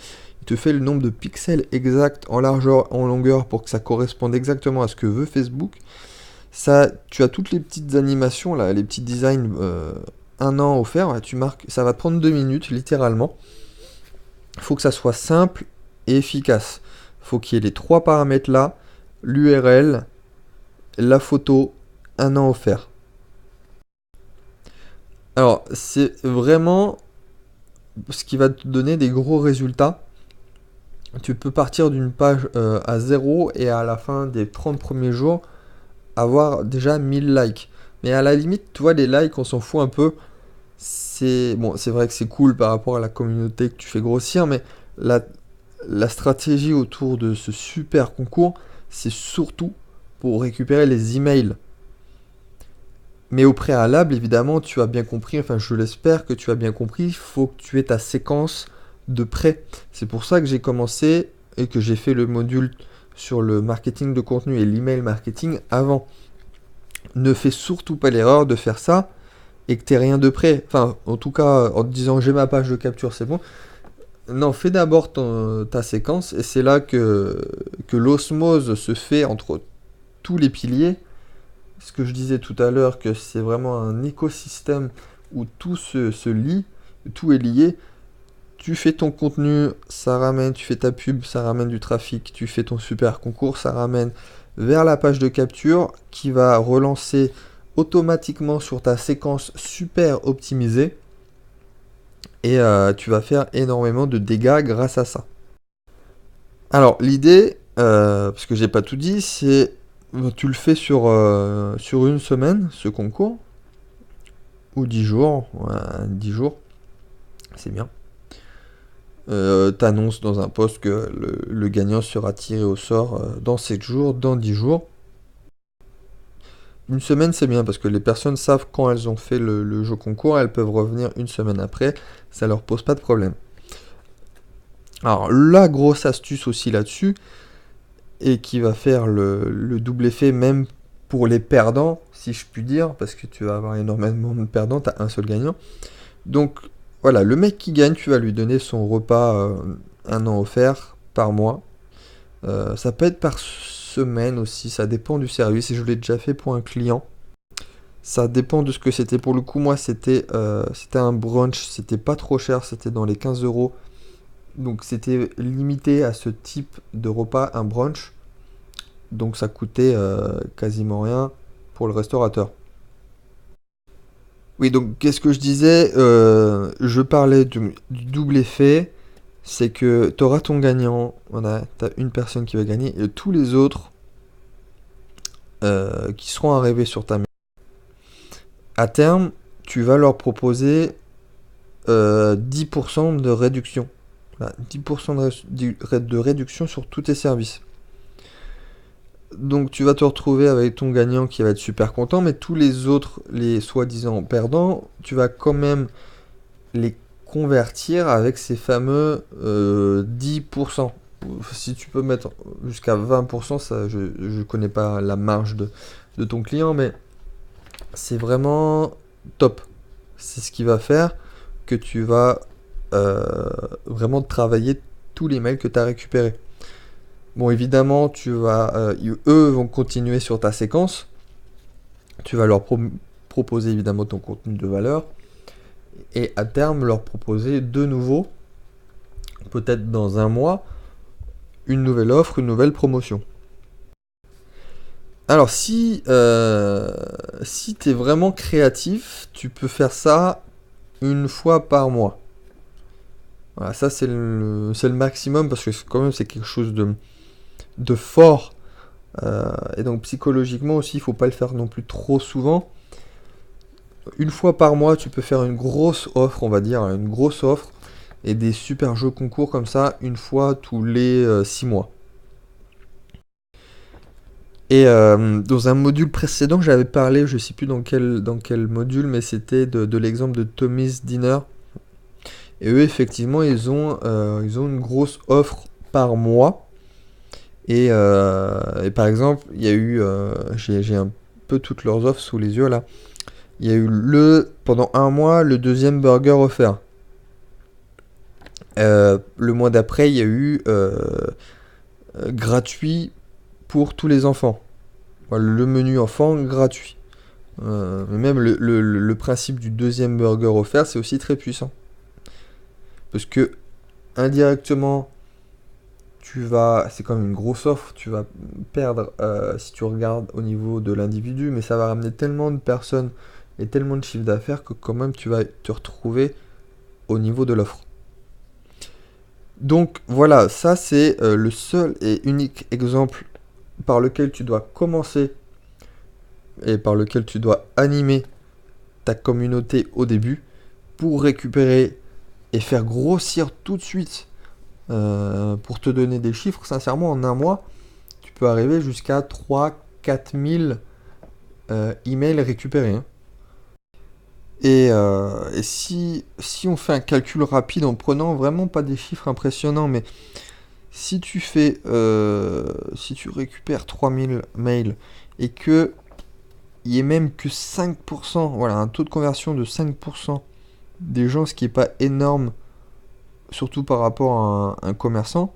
te fait le nombre de pixels exact en largeur, en longueur, pour que ça corresponde exactement à ce que veut Facebook. Ça, tu as toutes les petites animations là, les petits designs 1 an offert. Tu marques, ça va te prendre 2 minutes littéralement. Il faut que ça soit simple et efficace. Il faut qu'il y ait les 3 paramètres là, l'URL, la photo, 1 an offert. Alors, c'est vraiment ce qui va te donner des gros résultats. Tu peux partir d'une page à 0 et à la fin des 30 premiers jours avoir déjà 1000 likes. Mais à la limite, tu vois, les likes, on s'en fout un peu. Bon, c'est vrai que c'est cool par rapport à la communauté que tu fais grossir, mais la stratégie autour de ce super concours, c'est surtout pour récupérer les emails. Mais au préalable, évidemment, tu as bien compris, enfin je l'espère que tu as bien compris, il faut que tu aies ta séquence de prêt. C'est pour ça que j'ai commencé et que j'ai fait le module sur le marketing de contenu et l'email marketing avant. Ne fais surtout pas l'erreur de faire ça et que tu n'aies rien de prêt. Enfin, en tout cas, en te disant j'ai ma page de capture, c'est bon. Non, fais d'abord ta séquence, et c'est là que l'osmose se fait entre tous les piliers. Ce que je disais tout à l'heure, que c'est vraiment un écosystème où tout se lie, tout est lié. Tu fais ton contenu, ça ramène, tu fais ta pub, ça ramène du trafic, tu fais ton super concours, ça ramène vers la page de capture qui va relancer automatiquement sur ta séquence super optimisée, et tu vas faire énormément de dégâts grâce à ça. Alors l'idée, parce que j'ai pas tout dit, c'est tu le fais sur 1 semaine, ce concours, ou 10 jours, ouais, 10 jours, c'est bien. T'annonces dans un post que le gagnant sera tiré au sort dans 7 jours, dans 10 jours. 1 semaine, c'est bien parce que les personnes savent quand elles ont fait le jeu concours, elles peuvent revenir 1 semaine après, ça leur pose pas de problème. Alors, la grosse astuce aussi là-dessus, et qui va faire le double effet même pour les perdants, si je puis dire, parce que tu vas avoir énormément de perdants, tu as un seul gagnant. Donc voilà, le mec qui gagne, tu vas lui donner son repas 1 an offert par mois. Ça peut être par semaine aussi, ça dépend du service, et je l'ai déjà fait pour un client. Ça dépend de ce que c'était. Pour le coup, moi, c'était un brunch, c'était pas trop cher, c'était dans les 15 euros. Donc c'était limité à ce type de repas, un brunch. Donc ça coûtait quasiment rien pour le restaurateur. Oui, donc qu'est-ce que je disais? Je parlais du double effet. C'est que tu auras ton gagnant, voilà, tu as une personne qui va gagner, et tous les autres qui seront arrivés sur ta maison. À terme, tu vas leur proposer 10% de réduction. Voilà, 10% de réduction sur tous tes services. Donc tu vas te retrouver avec ton gagnant qui va être super content, mais tous les autres, les soi-disant perdants, tu vas quand même les convertir avec ces fameux 10%. Si tu peux mettre jusqu'à 20%, ça, je ne connais pas la marge de ton client, mais c'est vraiment top. C'est ce qui va faire que tu vas vraiment travailler tous les mails que tu as récupérés. Bon, évidemment, eux vont continuer sur ta séquence. Tu vas leur proposer évidemment ton contenu de valeur. Et à terme, leur proposer de nouveau, peut-être dans un mois, une nouvelle offre, une nouvelle promotion. Alors, si tu es vraiment créatif, tu peux faire ça 1 fois par mois. Voilà, ça c'est le maximum, parce que quand même c'est quelque chose de fort. Et donc psychologiquement aussi, il faut pas le faire non plus trop souvent. 1 fois par mois, tu peux faire une grosse offre, on va dire, une grosse offre, et des super jeux concours comme ça, 1 fois tous les 6 mois. Et dans un module précédent, j'avais parlé, je sais plus dans quel module, mais c'était de l'exemple de Tommy's Dinner. Et eux, effectivement, ils ont une grosse offre par mois. Et par exemple, il y a eu, j'ai un peu toutes leurs offres sous les yeux là. Il y a eu pendant un mois, le deuxième burger offert. Le mois d'après, il y a eu gratuit pour tous les enfants. Voilà, le menu enfant gratuit. Mais même le principe du deuxième burger offert, c'est aussi très puissant. Parce que indirectement, c'est comme une grosse offre, tu vas perdre si tu regardes au niveau de l'individu, mais ça va ramener tellement de personnes et tellement de chiffre d'affaires que quand même tu vas te retrouver au niveau de l'offre. Donc voilà, ça c'est le seul et unique exemple par lequel tu dois commencer et par lequel tu dois animer ta communauté au début pour récupérer et faire grossir tout de suite. Pour te donner des chiffres, sincèrement, en un mois, tu peux arriver jusqu'à 3 000 à 4 000 emails récupérés, hein. Et si on fait un calcul rapide en prenant vraiment pas des chiffres impressionnants, mais si tu récupères 3 000 mails et que il y ait même que 5%, voilà, un taux de conversion de 5% des gens, ce qui est pas énorme, surtout par rapport à un commerçant.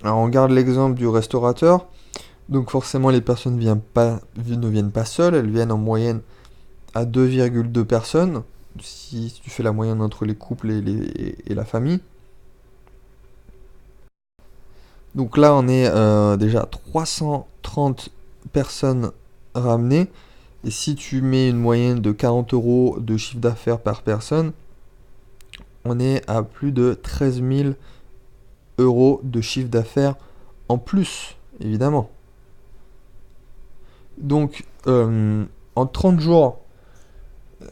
Alors on garde l'exemple du restaurateur. Donc forcément les personnes ne viennent pas seules, elles viennent en moyenne à 2,2 personnes, si tu fais la moyenne entre les couples et la famille. Donc là on est déjà 330 personnes ramenées. Et si tu mets une moyenne de 40 euros de chiffre d'affaires par personne, on est à plus de 13 000 euros de chiffre d'affaires en plus, évidemment. Donc, en 30 jours,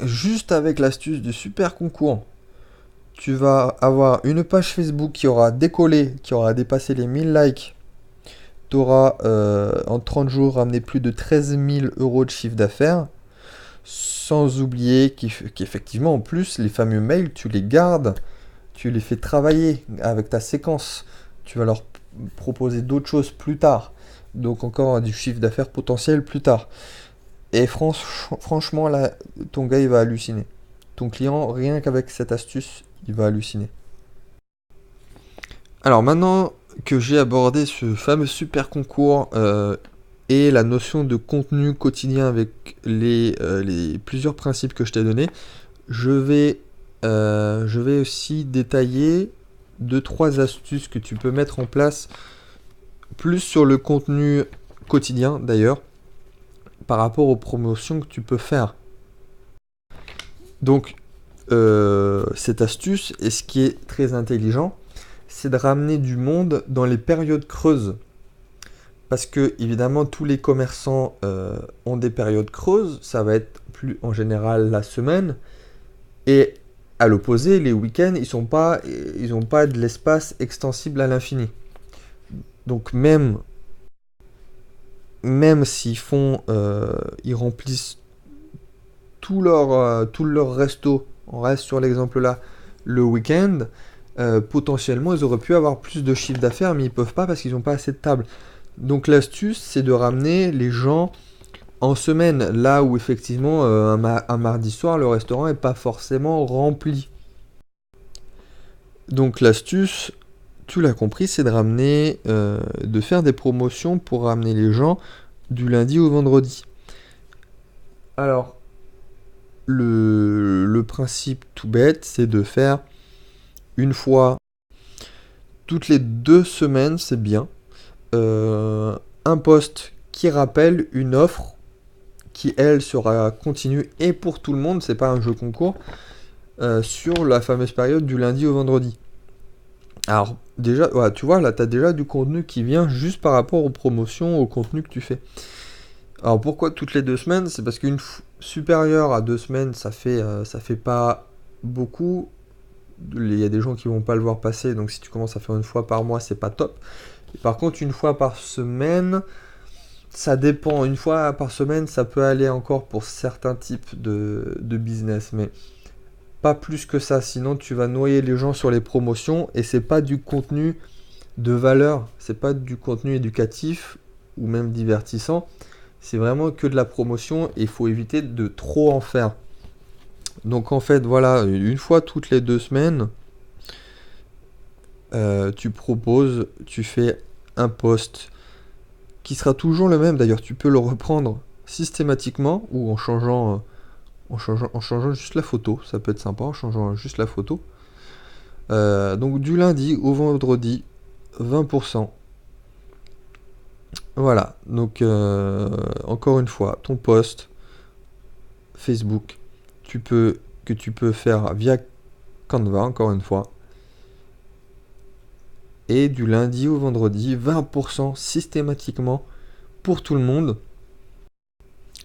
juste avec l'astuce du super concours, tu vas avoir une page Facebook qui aura décollé, qui aura dépassé les 1000 likes. Tu auras en 30 jours ramené plus de 13 000 euros de chiffre d'affaires. Sans oublier qu'effectivement, en plus, les fameux mails, tu les gardes, tu les fais travailler avec ta séquence. Tu vas leur proposer d'autres choses plus tard. Donc encore du chiffre d'affaires potentiel plus tard. Et franchement, là, ton gars, il va halluciner. Ton client, rien qu'avec cette astuce, il va halluciner. Alors maintenant que j'ai abordé ce fameux super concours et la notion de contenu quotidien avec les plusieurs principes que je t'ai donnés, je vais aussi détailler deux, trois astuces que tu peux mettre en place, plus sur le contenu quotidien d'ailleurs, par rapport aux promotions que tu peux faire. Donc, cette astuce, et ce qui est très intelligent, c'est de ramener du monde dans les périodes creuses. Parce que, évidemment, tous les commerçants ont des périodes creuses. Ça va être plus en général la semaine. Et à l'opposé, les week-ends, ils n'ont pas de l'espace extensible à l'infini. Donc, même s'ils ils remplissent tout leur resto, on reste sur l'exemple là, le week-end, potentiellement ils auraient pu avoir plus de chiffre d'affaires, mais ils peuvent pas parce qu'ils n'ont pas assez de tables. Donc l'astuce, c'est de ramener les gens en semaine, là où effectivement un mardi soir, le restaurant n'est pas forcément rempli. Donc l'astuce, tu l'as compris, c'est de faire des promotions pour ramener les gens du lundi au vendredi. Alors, le principe tout bête, c'est de faire une fois toutes les 2 semaines, c'est bien, un post qui rappelle une offre qui, elle, sera continue et pour tout le monde, c'est pas un jeu concours, sur la fameuse période du lundi au vendredi. Alors, déjà, voilà, tu vois, là, tu as déjà du contenu qui vient juste par rapport aux promotions, au contenu que tu fais. Alors, pourquoi toutes les 2 semaines? C'est parce qu'une supérieure à 2 semaines, ça fait pas beaucoup. Il y a des gens qui vont pas le voir passer, donc si tu commences à faire une fois par mois, c'est pas top. Et par contre, une fois par semaine, ça dépend. Une fois par semaine, ça peut aller encore pour certains types de business, mais pas plus que ça. Sinon, tu vas noyer les gens sur les promotions et c'est pas du contenu de valeur. C'est pas du contenu éducatif ou même divertissant. C'est vraiment que de la promotion et il faut éviter de trop en faire. Donc en fait, voilà, une fois toutes les 2 semaines, tu fais un post qui sera toujours le même. D'ailleurs, tu peux le reprendre systématiquement ou en changeant juste la photo. Ça peut être sympa en changeant juste la photo. Donc du lundi au vendredi, 20%. Voilà. Donc encore une fois, ton post Facebook, que tu peux faire via Canva, encore une fois. Et du lundi au vendredi, 20% systématiquement pour tout le monde.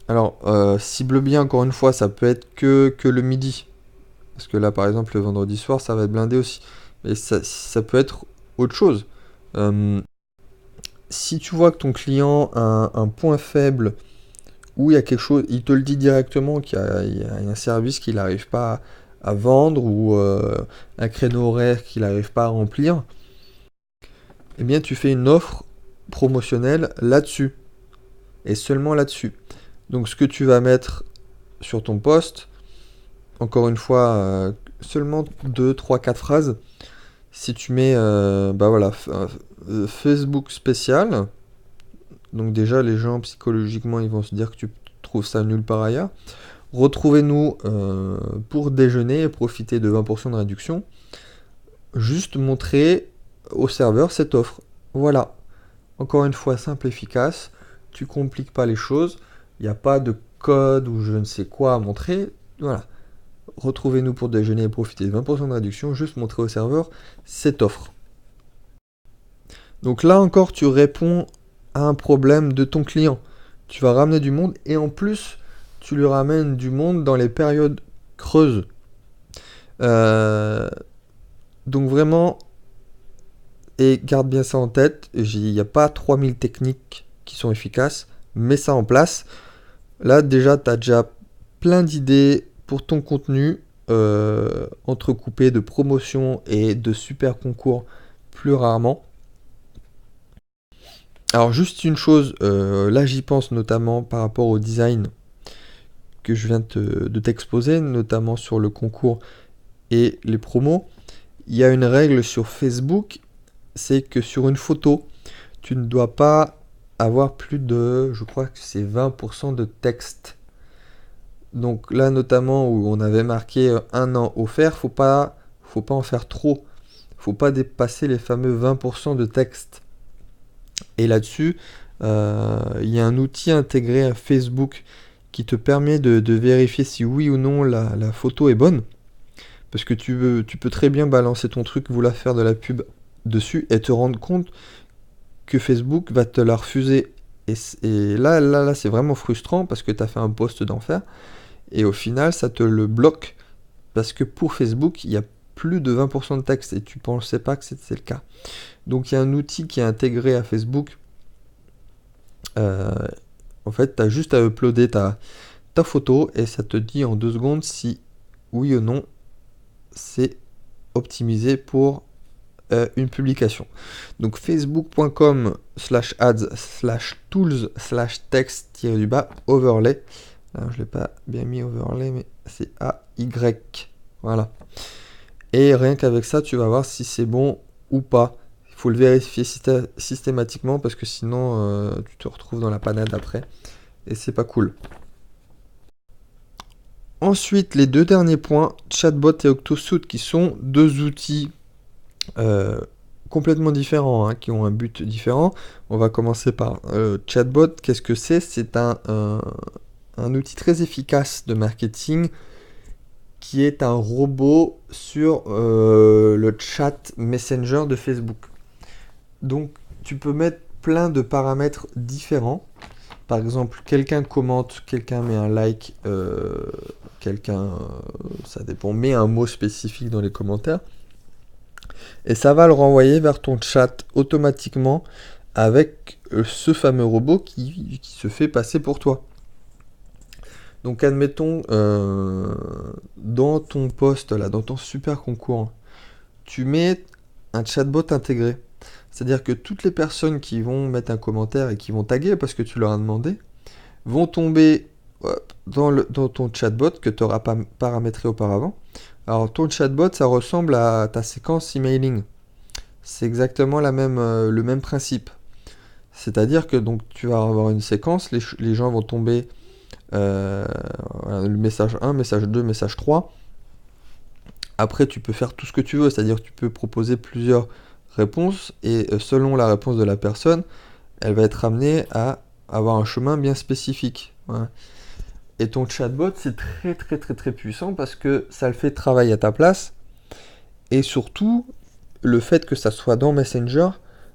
Alors, cible bien, encore une fois, ça peut être que le midi. Parce que là, par exemple, le vendredi soir, ça va être blindé aussi. Mais ça peut être autre chose. Euh, Si tu vois que ton client a un point faible, où il y a quelque chose, il te le dit directement qu'il y a un service qu'il n'arrive pas à vendre ou un créneau horaire qu'il n'arrive pas à remplir, eh bien tu fais une offre promotionnelle là-dessus et seulement là-dessus. Donc ce que tu vas mettre sur ton post, encore une fois, seulement 2, 3, 4 phrases. Si tu mets bah voilà, Facebook spécial, donc déjà les gens psychologiquement ils vont se dire que tu trouves ça nulle part ailleurs. Retrouvez-nous pour déjeuner et profiter de 20% de réduction. Juste montrer au serveur cette offre. Voilà. Encore une fois, simple, efficace. Tu compliques pas les choses. Il n'y a pas de code ou je ne sais quoi à montrer. Voilà. Retrouvez-nous pour déjeuner et profiter de 20% de réduction. Juste montrer au serveur cette offre. Donc là encore, tu réponds à un problème de ton client. Tu vas ramener du monde et en plus, tu lui ramènes du monde dans les périodes creuses. Euh, donc vraiment, et garde bien ça en tête, il n'y a pas 3000 techniques qui sont efficaces, mets ça en place. Là déjà, tu as déjà plein d'idées pour ton contenu, entrecoupé de promotions et de super concours plus rarement. Alors juste une chose, là j'y pense notamment par rapport au design que je viens de t'exposer, notamment sur le concours et les promos. Il y a une règle sur Facebook, c'est que sur une photo, tu ne dois pas avoir plus de, je crois que c'est 20% de texte. Donc là notamment où on avait marqué 1 an offert, faut pas en faire trop. Faut pas dépasser les fameux 20% de texte. Et là-dessus, il y a un outil intégré à Facebook qui te permet de vérifier si oui ou non la photo est bonne. Parce que tu peux très bien balancer ton truc, vouloir faire de la pub dessus et te rendre compte que Facebook va te la refuser. Et là, c'est vraiment frustrant parce que tu as fait un post d'enfer et au final, ça te le bloque parce que pour Facebook, il y a plus de 20% de texte et tu pensais pas que c'était le cas. Donc il y a un outil qui est intégré à Facebook. Euh, En fait, tu as juste à uploader ta photo et ça te dit en 2 secondes si oui ou non c'est optimisé pour une publication. Donc facebook.com/ads/tools/text-du-bas overlay. Alors, je ne l'ai pas bien mis overlay, mais c'est AY. Voilà. Et rien qu'avec ça, tu vas voir si c'est bon ou pas. Il faut le vérifier systématiquement parce que sinon tu te retrouves dans la panade après et c'est pas cool. Ensuite, les 2 derniers points, Chatbot et Octosuite, qui sont 2 outils euh, complètement différents, hein, qui ont un but différent. On va commencer par Chatbot. Qu'est-ce que c'est? C'est un outil très efficace de marketing qui est un robot sur le chat Messenger de Facebook. Donc, tu peux mettre plein de paramètres différents. Par exemple, quelqu'un commente, quelqu'un met un like, ça dépend, met un mot spécifique dans les commentaires. Et ça va le renvoyer vers ton chat automatiquement avec ce fameux robot qui se fait passer pour toi. Donc admettons, dans ton post, là, dans ton super concours, tu mets un chatbot intégré. C'est-à-dire que toutes les personnes qui vont mettre un commentaire et qui vont taguer parce que tu leur as demandé, vont tomber dans ton chatbot que tu auras paramétré auparavant. Alors ton chatbot, ça ressemble à ta séquence emailing. C'est exactement le même principe. C'est-à-dire que donc tu vas avoir une séquence, les gens vont tomber le message 1, message 2, message 3. Après, tu peux faire tout ce que tu veux, c'est-à-dire que tu peux proposer plusieurs réponses et selon la réponse de la personne, elle va être amenée à avoir un chemin bien spécifique. Voilà. Et ton chatbot, c'est très très très très puissant parce que ça le fait travailler à ta place. Et surtout, le fait que ça soit dans Messenger,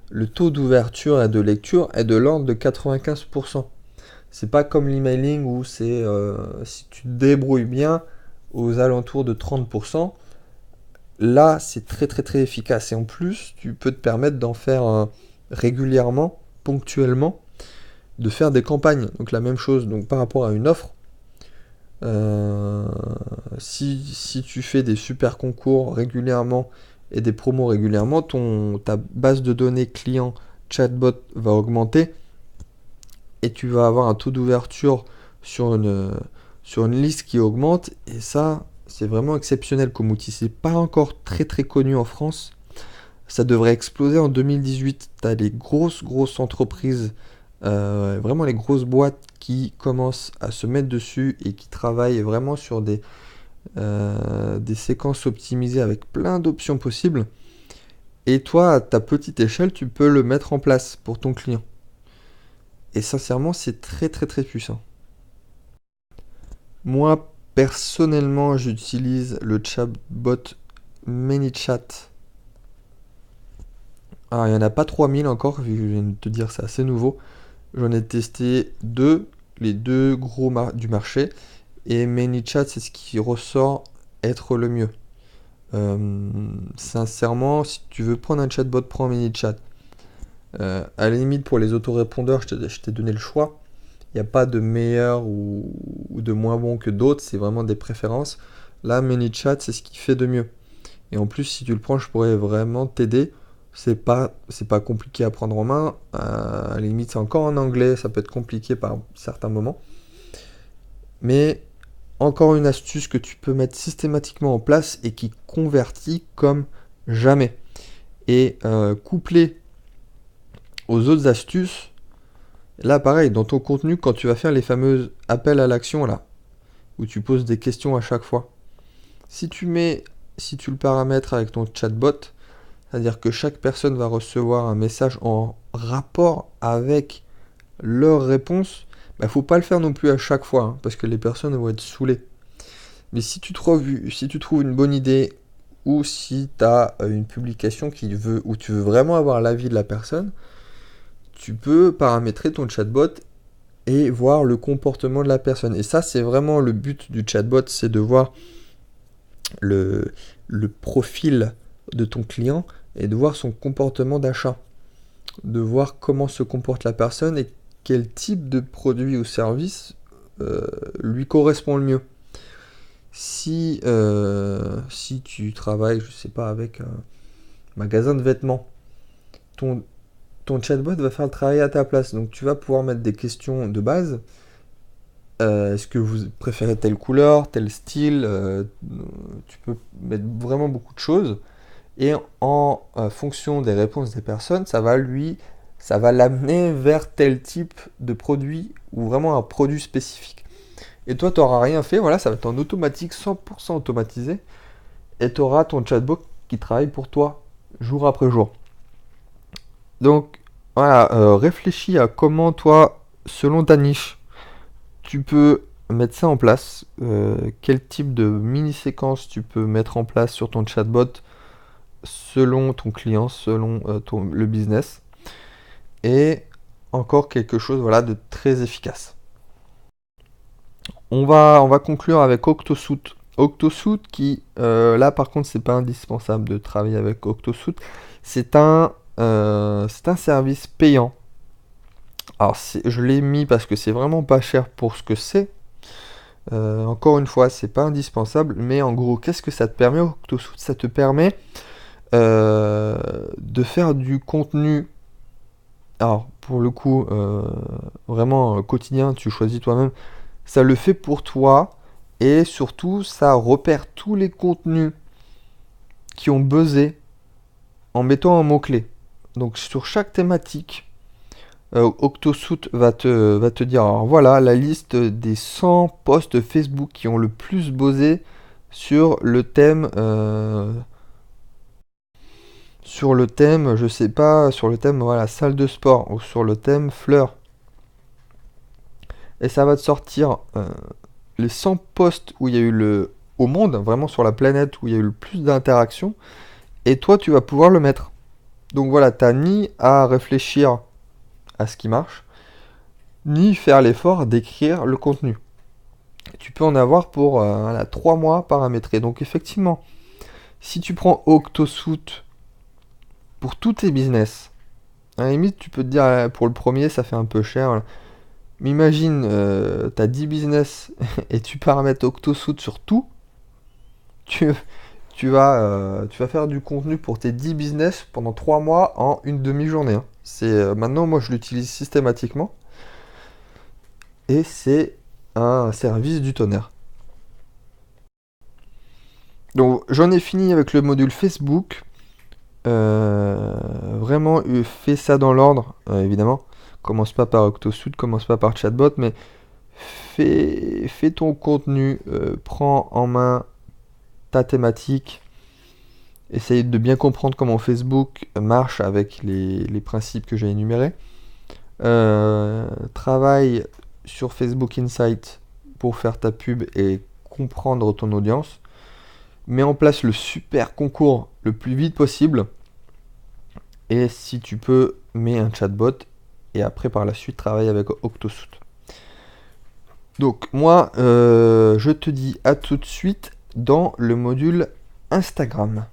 le taux d'ouverture et de lecture est de l'ordre de 95%. C'est pas comme l'emailing où c'est, si tu te débrouilles bien, aux alentours de 30%. Là, c'est très très très efficace. Et en plus, tu peux te permettre d'en faire régulièrement, ponctuellement, de faire des campagnes. Donc la même chose, donc par rapport à une offre, si tu fais des super concours régulièrement et des promos régulièrement, ta base de données client chatbot va augmenter et tu vas avoir un taux d'ouverture sur une liste qui augmente. Et ça, c'est vraiment exceptionnel comme outil. C'est pas encore très très connu en France. Ça devrait exploser en 2018. Tu as les grosses entreprises, vraiment les grosses boîtes qui commencent à se mettre dessus et qui travaillent vraiment sur des séquences optimisées avec plein d'options possibles. Et toi, à ta petite échelle, tu peux le mettre en place pour ton client. Et sincèrement, c'est très très très puissant. Moi, personnellement, j'utilise le chatbot ManyChat. Alors, il n'y en a pas 3000 encore, vu que je viens de te dire, c'est assez nouveau. J'en ai testé les deux gros du marché. Et ManyChat, c'est ce qui ressort être le mieux. Sincèrement, si tu veux prendre un chatbot, prends ManyChat. À la limite, pour les autorépondeurs, je t'ai donné le choix. Il n'y a pas de meilleur ou de moins bon que d'autres, c'est vraiment des préférences. Là, ManyChat, c'est ce qui fait de mieux. Et en plus, si tu le prends, je pourrais vraiment t'aider. C'est pas compliqué à prendre en main. À la limite, c'est encore en anglais, ça peut être compliqué par certains moments. Mais encore une astuce que tu peux mettre systématiquement en place et qui convertit comme jamais. Et couplé aux autres astuces, là pareil, dans ton contenu, quand tu vas faire les fameux appels à l'action là, où tu poses des questions à chaque fois, si tu le paramètres avec ton chatbot, c'est-à-dire que chaque personne va recevoir un message en rapport avec leur réponse, bah, faut pas le faire non plus à chaque fois, hein, parce que les personnes vont être saoulées. Mais si tu trouves une bonne idée, ou si tu as une publication où tu veux vraiment avoir l'avis de la personne, tu peux paramétrer ton chatbot et voir le comportement de la personne. Et ça, c'est vraiment le but du chatbot, c'est de voir le profil de ton client et de voir son comportement d'achat. De voir comment se comporte la personne et quel type de produit ou service lui correspond le mieux. Si tu travailles, je sais pas, avec un magasin de vêtements, ton chatbot va faire le travail à ta place. Donc tu vas pouvoir mettre des questions de base. Est-ce que vous préférez telle couleur, tel style tu peux mettre vraiment beaucoup de choses. Et en fonction des réponses des personnes, ça va l'amener vers tel type de produit ou vraiment un produit spécifique. Et toi, tu n'auras rien fait, voilà, ça va être en automatique, 100% automatisé. Et tu auras ton chatbot qui travaille pour toi jour après jour. Donc, voilà, réfléchis à comment toi, selon ta niche, tu peux mettre ça en place. Quel type de mini-séquence tu peux mettre en place sur ton chatbot selon ton client, selon le business. Et encore quelque chose voilà, de très efficace. On va conclure avec Octosuite. Octosuite qui, là par contre, c'est pas indispensable de travailler avec Octosuite. C'est un service payant. Alors je l'ai mis parce que c'est vraiment pas cher pour ce que c'est. Encore une fois, c'est pas indispensable, mais en gros, qu'est-ce que ça te permet Octosuite? Ça te permet de faire du contenu. Alors, pour le coup, vraiment quotidien, tu choisis toi-même. Ça le fait pour toi et surtout, ça repère tous les contenus qui ont buzzé en mettant un mot-clé. Donc, sur chaque thématique, Octosuite va te dire, alors voilà, la liste des 100 posts Facebook qui ont le plus buzzé sur le thème, je sais pas, sur le thème, voilà, salle de sport ou sur le thème fleurs. Et ça va te sortir les 100 posts où il y a eu au monde, vraiment sur la planète, où il y a eu le plus d'interactions. Et toi, tu vas pouvoir le mettre. Donc voilà, t'as ni à réfléchir à ce qui marche, ni faire l'effort d'écrire le contenu. Tu peux en avoir pour voilà, 3 mois paramétrés. Donc effectivement, si tu prends Octosuite pour tous tes business, à la limite, tu peux te dire, pour le premier, ça fait un peu cher. Mais imagine, tu as 10 business et tu paramètres Octosuite sur tout. Tu, tu vas faire du contenu pour tes 10 business pendant 3 mois en une demi-journée, hein. Maintenant, moi, je l'utilise systématiquement. Et c'est un service du tonnerre. Donc, j'en ai fini avec le module Facebook. Vraiment, fais ça dans l'ordre, évidemment. Commence pas par Octosuite, commence pas par Chatbot, mais fais ton contenu, prends en main ta thématique, essaye de bien comprendre comment Facebook marche avec les principes que j'ai énumérés. Travaille sur Facebook Insight pour faire ta pub et comprendre ton audience. Mets en place le super concours le plus vite possible. Et si tu peux, mets un chatbot. Et après, par la suite, travaille avec Octosuite. Donc, moi, je te dis à tout de suite dans le module Instagram.